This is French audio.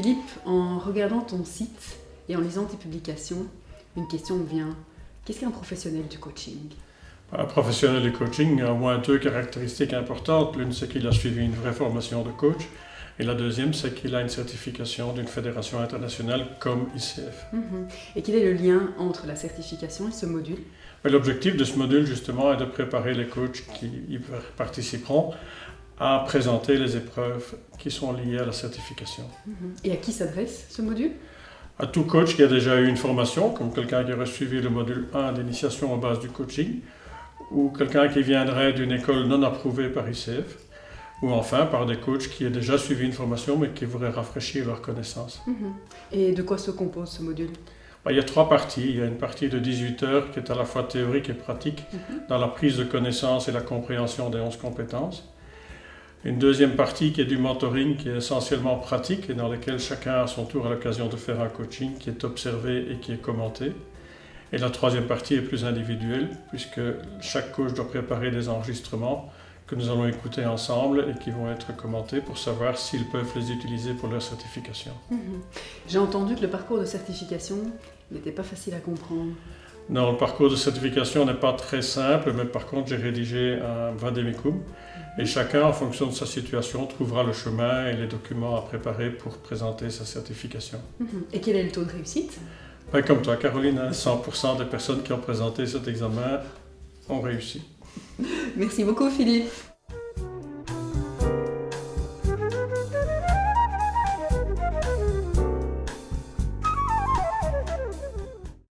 Philippe, en regardant ton site et en lisant tes publications, une question me vient. Qu'est-ce qu'un professionnel du coaching ? Un professionnel du coaching a au moins deux caractéristiques importantes. L'une, c'est qu'il a suivi une vraie formation de coach. Et la deuxième, c'est qu'il a une certification d'une fédération internationale comme ICF. Et quel est le lien entre la certification et ce module ? L'objectif de ce module, justement, est de préparer les coachs qui y participeront à présenter les épreuves qui sont liées à la certification. Et à qui s'adresse ce module ? À tout coach qui a déjà eu une formation, comme quelqu'un qui aurait suivi le module 1 d'initiation aux bases du coaching, ou quelqu'un qui viendrait d'une école non approuvée par ICF, ou enfin par des coachs qui aient déjà suivi une formation mais qui voudraient rafraîchir leurs connaissances. Et de quoi se compose ce module ? Il y a 3 parties. Il y a une partie de 18 heures qui est à la fois théorique et pratique, dans la prise de connaissances et la compréhension des 11 compétences. Une deuxième partie qui est du mentoring, qui est essentiellement pratique et dans laquelle chacun à son tour a l'occasion de faire un coaching qui est observé et qui est commenté. Et la troisième partie est plus individuelle, puisque chaque coach doit préparer des enregistrements que nous allons écouter ensemble et qui vont être commentés pour savoir s'ils peuvent les utiliser pour leur certification. J'ai entendu que le parcours de certification n'était pas facile à comprendre. Non, le parcours de certification n'est pas très simple, mais par contre j'ai rédigé un vademecum et chacun, en fonction de sa situation, trouvera le chemin et les documents à préparer pour présenter sa certification. Et quel est le taux de réussite ? Comme toi, Caroline, 100% des personnes qui ont présenté cet examen ont réussi. Merci beaucoup, Philippe.